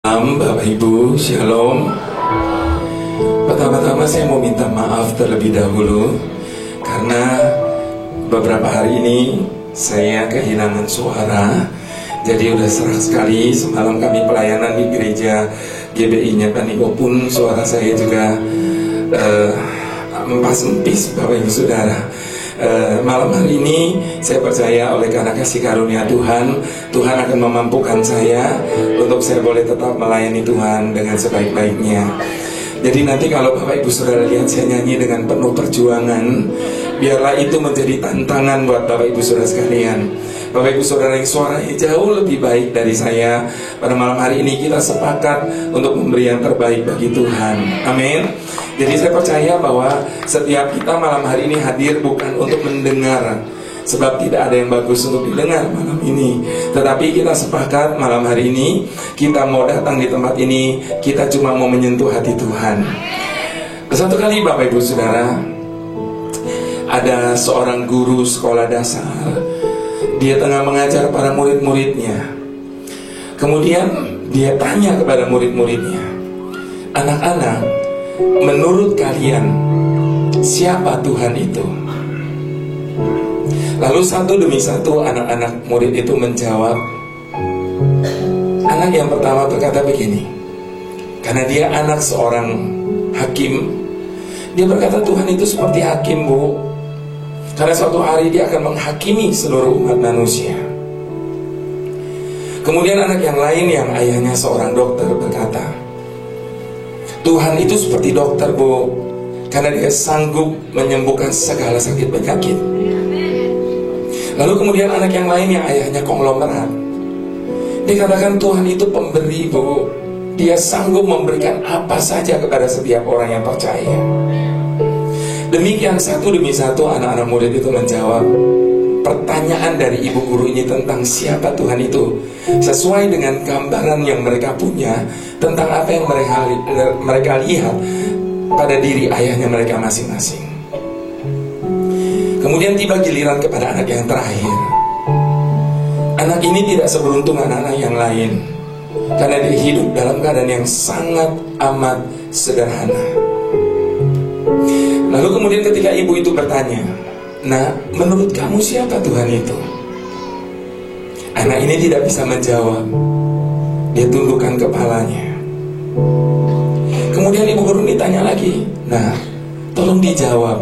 Bapak Ibu, Shalom. Pertama-tama saya mau minta maaf terlebih dahulu karena beberapa hari ini saya kehilangan suara. Jadi udah serak sekali. Semalam kami pelayanan di gereja GBI-nya Panigo pun suara saya juga empas-empis Bapak Ibu Saudara. Malam hari ini saya percaya oleh karena kasih karunia Tuhan, Tuhan akan memampukan saya untuk saya boleh tetap melayani Tuhan dengan sebaik-baiknya. Jadi nanti kalau Bapak Ibu Saudara lihat saya nyanyi dengan penuh perjuangan, biarlah itu menjadi tantangan buat Bapak Ibu Saudara sekalian. Bapak Ibu Saudara yang suaranya jauh lebih baik dari saya, pada malam hari ini kita sepakat untuk memberi yang terbaik bagi Tuhan. Amin. Jadi saya percaya bahwa setiap kita malam hari ini hadir bukan untuk mendengar, sebab tidak ada yang bagus untuk didengar malam ini. Tetapi kita sepakat malam hari ini kita mau datang di tempat ini, kita cuma mau menyentuh hati Tuhan. Satu kali Bapak Ibu Saudara, ada seorang guru sekolah dasar. Dia tengah mengajar para murid-muridnya. Kemudian dia tanya kepada murid-muridnya, "Anak-anak, menurut kalian siapa Tuhan itu?" Lalu satu demi satu anak-anak murid itu menjawab. Anak yang pertama berkata begini, karena dia anak seorang hakim. Dia berkata, "Tuhan itu seperti hakim, Bu. Karena suatu hari dia akan menghakimi seluruh umat manusia." Kemudian anak yang lain yang ayahnya seorang dokter berkata, "Tuhan itu seperti dokter, Bu. Karena dia sanggup menyembuhkan segala sakit penyakit." Lalu kemudian anak yang lain yang ayahnya konglomerat, dia katakan, "Tuhan itu pemberi, Bu. Dia sanggup memberikan apa saja kepada setiap orang yang percaya." Demikian satu demi satu anak-anak murid itu menjawab pertanyaan dari ibu guru ini tentang siapa Tuhan itu, sesuai dengan gambaran yang mereka punya tentang apa yang mereka lihat pada diri ayahnya mereka masing-masing. Kemudian tiba giliran kepada anak yang terakhir. Anak ini tidak seberuntung anak-anak yang lain, karena dia hidup dalam keadaan yang sangat amat sederhana. Lalu kemudian ketika ibu itu bertanya, "Nah, menurut kamu siapa Tuhan itu?" Anak ini tidak bisa menjawab. Dia tundukkan kepalanya. Kemudian ibu guru ditanya lagi, "Nah, tolong dijawab,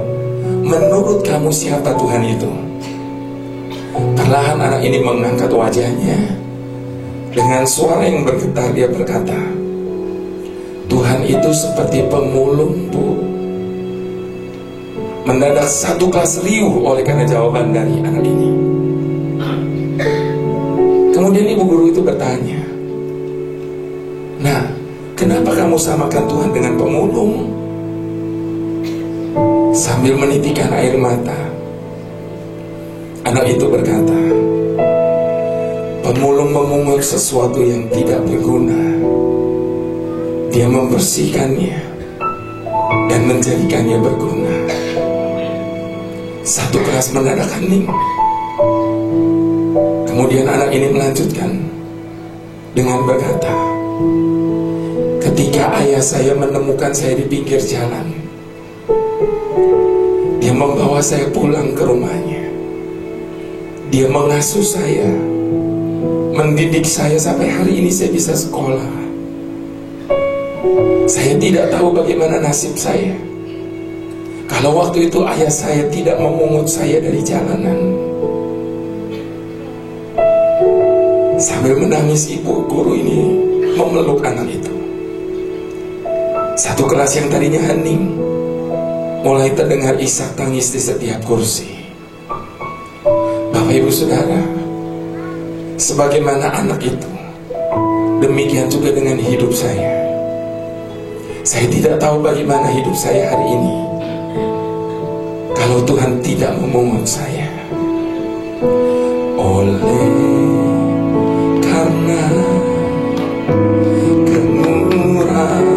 menurut kamu siapa Tuhan itu?" Perlahan anak ini mengangkat wajahnya. Dengan suara yang bergetar dia berkata, "Tuhan itu seperti pemulung, Bu." Mendadak satu kelas riuh oleh karena jawaban dari anak ini. Kemudian ibu guru itu bertanya, "Nah, kenapa kamu samakan Tuhan dengan pemulung?" Sambil menitikan air mata, anak itu berkata, "Pemulung memungut sesuatu yang tidak berguna. Dia membersihkannya dan menjadikannya berguna." Satu kelas mendadak hening. Kemudian anak ini melanjutkan dengan berkata, "Ketika ayah saya menemukan saya di pinggir jalan, dia membawa saya pulang ke rumahnya. Dia mengasuh saya, mendidik saya sampai hari ini saya bisa sekolah. Saya tidak tahu bagaimana nasib saya kalau waktu itu ayah saya tidak memungut saya dari jalanan." Sambil menangis ibu guru ini memeluk anak itu. Satu kelas yang tadinya hening mulai terdengar isak tangis di setiap kursi. Bapak Ibu Saudara, sebagaimana anak itu, demikian juga dengan hidup saya. Saya tidak tahu bagaimana hidup saya hari ini kalau Tuhan tidak memungut saya. Oleh karena kemurahan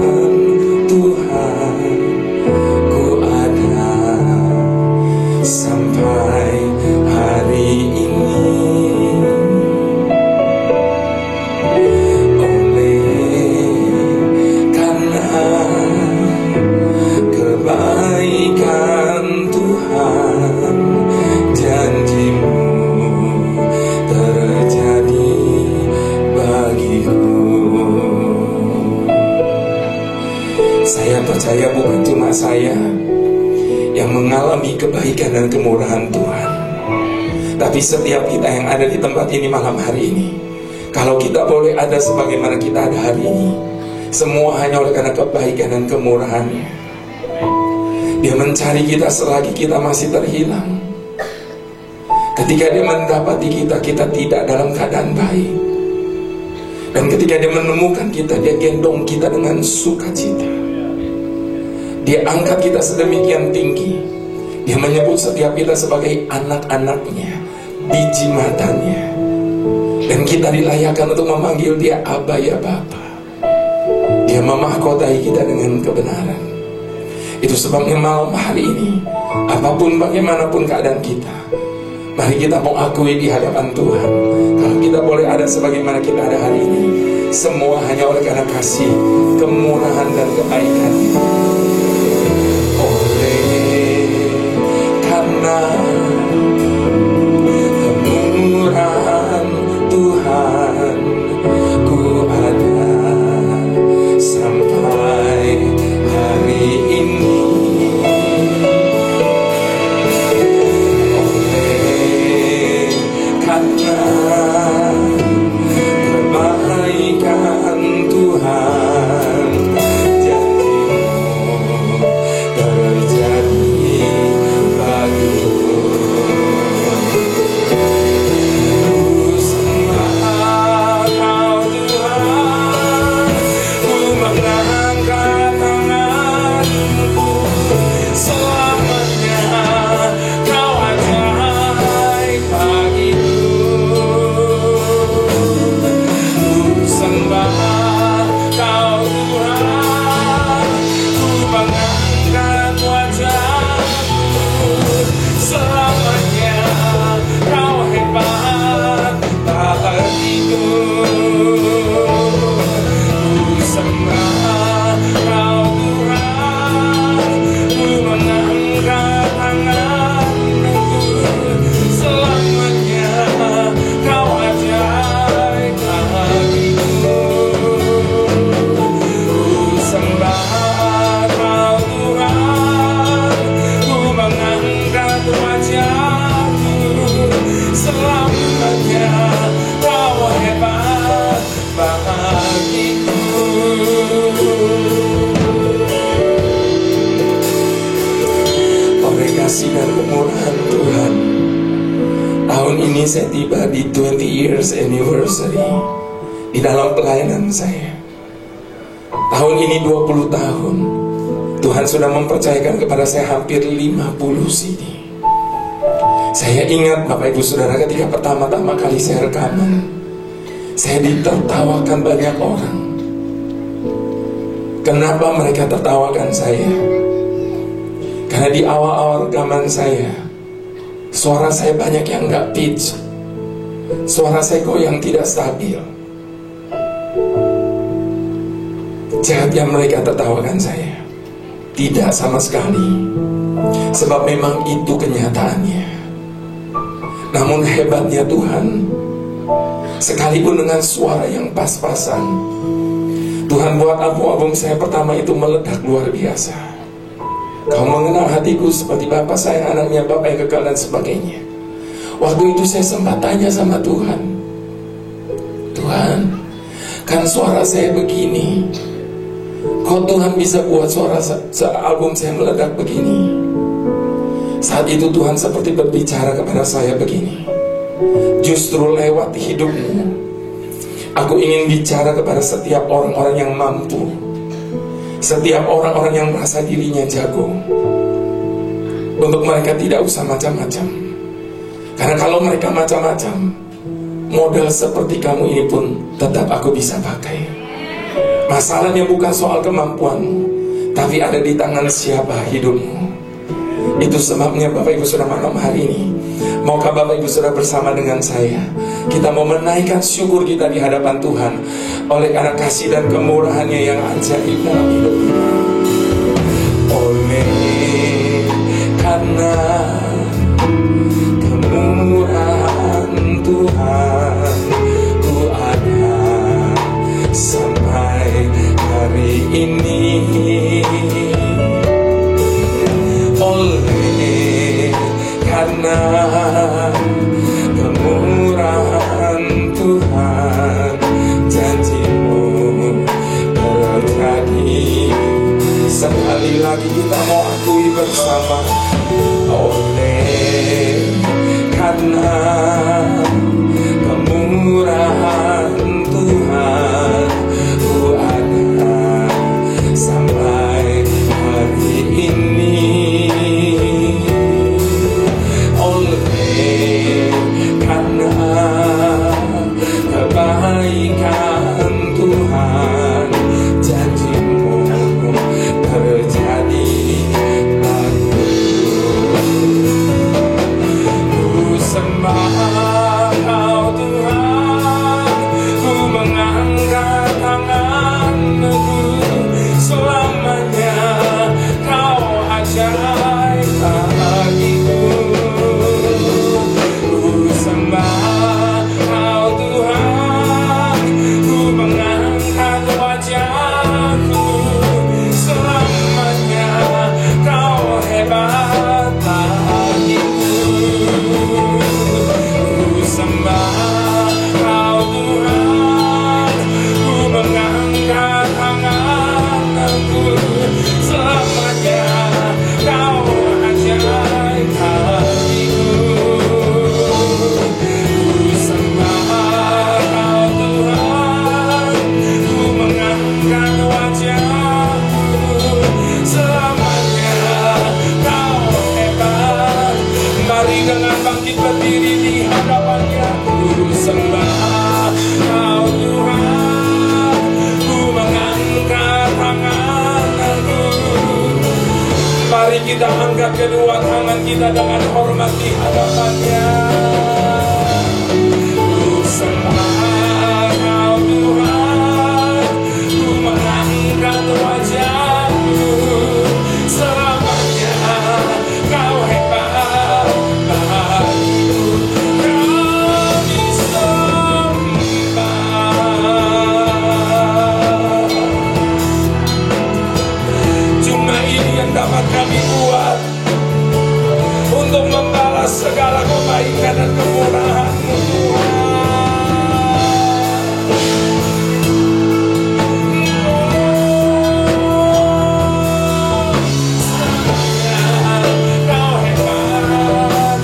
Tuhan, ku ada sampai hari ini. Oleh percaya bukan cuma saya yang mengalami kebaikan dan kemurahan Tuhan, tapi setiap kita yang ada di tempat ini malam hari ini. Kalau kita boleh ada sebagaimana kita ada hari ini, semua hanya oleh karena kebaikan dan kemurahannya. Dia mencari kita selagi kita masih terhilang. Ketika dia mendapati kita, kita tidak dalam keadaan baik. Dan ketika dia menemukan kita, dia gendong kita dengan sukacita. Dia angkat kita sedemikian tinggi. Dia menyebut setiap kita sebagai anak-anaknya, biji matanya. Dan kita dilayakkan untuk memanggil dia Abba ya Bapa. Dia memahkotai kita dengan kebenaran. Itu sebabnya malam hari ini, apapun bagaimanapun keadaan kita, mari kita mau akui di hadapan Tuhan, kalau kita boleh ada sebagaimana kita ada hari ini, semua hanya oleh karena kasih, kemurahan dan kebaikan. Oleh karena kemurahan Tuhan, ku ada sampai hari ini. Oleh karena kebaikan Tuhan, janji-Mu terjadi bagiku. Kasih dan kemurahan Tuhan, tahun ini saya tiba di 20 years anniversary di dalam pelayanan saya. Tahun ini 20 tahun Tuhan sudah mempercayakan kepada saya hampir 50 CD. Saya ingat Bapak Ibu Saudara, ketika pertama-tama kali saya rekaman, saya ditertawakan banyak orang. Kenapa mereka tertawakan saya? Karena di awal-awal rekaman saya, suara saya banyak yang gak pitch, suara saya goyang tidak stabil. Jahatnya mereka tertawakan saya? Tidak sama sekali. Sebab memang itu kenyataannya. Namun hebatnya Tuhan, sekalipun dengan suara yang pas-pasan, Tuhan buat album saya pertama itu meledak luar biasa. Kau mengenal hatiku seperti Bapa sayang anaknya, Bapa yang kekal dan sebagainya. Waktu itu saya sempat tanya sama Tuhan, Tuhan, kan suara saya begini, kok Tuhan bisa buat suara album saya meledak begini? Saat itu Tuhan seperti berbicara kepada saya begini, justru lewat hidupmu, aku ingin bicara kepada setiap orang-orang yang mampu, setiap orang-orang yang merasa dirinya jago. Untuk mereka tidak usah macam-macam, karena kalau mereka macam-macam, model seperti kamu ini pun tetap aku bisa pakai. Masalahnya bukan soal kemampuanmu, tapi ada di tangan siapa hidupmu. Itu sebabnya Bapak Ibu Saudara malam hari ini, maukah Bapak Ibu Saudara bersama dengan saya, kita mau menaikkan syukur kita di hadapan Tuhan oleh karena kasih dan kemurahannya yang ajaib dalam hidup kita. Oleh karena kemurahan Tuhan, ku ada sampai hari ini oleh karena kemurahan Tuhan, janji-Mu terjadi. Sekali lagi kita mau akui bersama, oleh karena kemurahan Tuhan, Ku ada sampai hari ini. Oleh karena kebaikan Tuhan, janji-Mu terjadi. Ku sembah Kau Tuhan, ku mengangkat tanganku, selamanya Kau ajaib bagiku. Ku sembah Kau Tuhan, ku mengangkat wajahku, selamanya Kau hebat bagiku. Ku sembah Kau Tuhan, ku mengangkat tanganku, selamanya Kau ajaib bagiku. Ku sembah Kau Tuhan, ku mengangkat wajahku, selamanya Kau hebat. Mari dengan bangkit berdiri di hadapan-Nya. Ku sembah Kau Tuhan, ku mengangkat tanganku. Mari kita angkat kedua tangan kita dengan hormat di hadapan-Nya. Ku sembah Kau Tuhan, ku mengangkat wajahku, selamanya Kau hebat bagiku. Kami sembah. Cuma ini yang dapat kami buat untuk membalas segala kebaikan dan kemurahan-Mu, Tuhan. Kau hebat.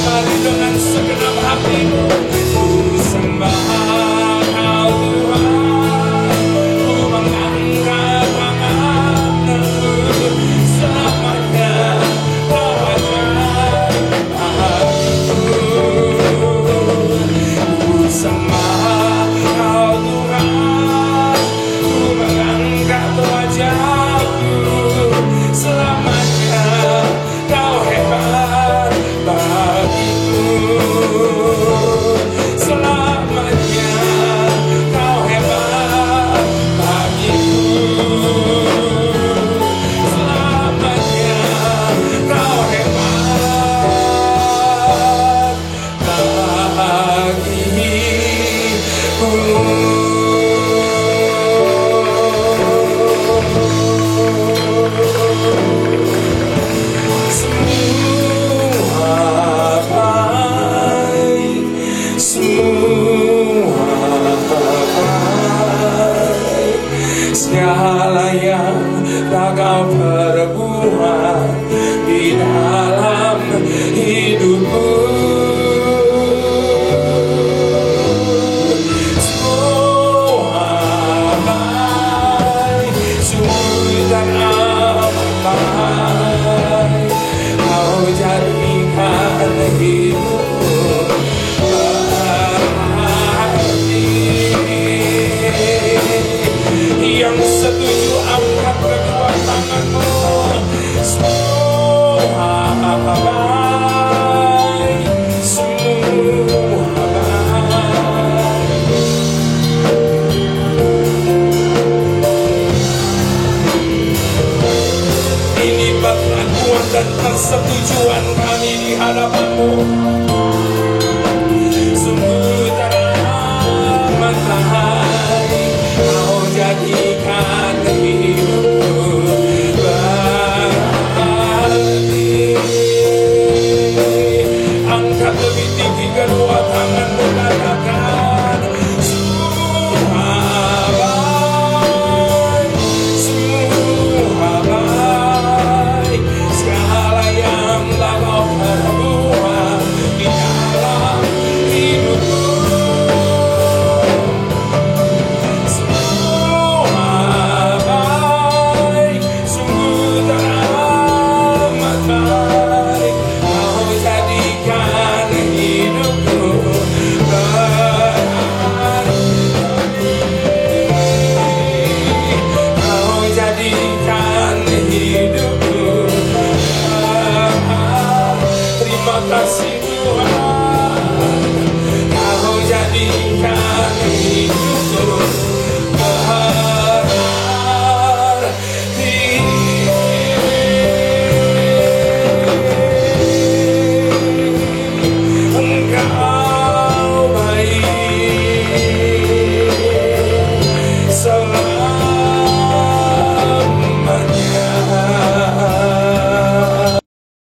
Mari dengan segenap hatimu, ku sembah Kau Tuhan, ku mengangkat tanganku, selamanya Kau ajaib bagiku. Ku sembah Kau Tuhan, ku mengangkat wajahku, selamanya Kau hebat bagiku. Selamanya Kau hebat bagiku. Selamanya Kau hebat bagiku. Semua baik, semua baik, segala yang tak Kau perbuat di dalam hidupku. Semua baik, sungguh dan amat baik, Kau jadikan hidupku berarti. Yang setuju angkat kedua tanganmu. Semua baik, semua baik. Ini pengakuan dan persetujuan kami di hadapan-Mu. Sungguh teramat baik, Kau jadi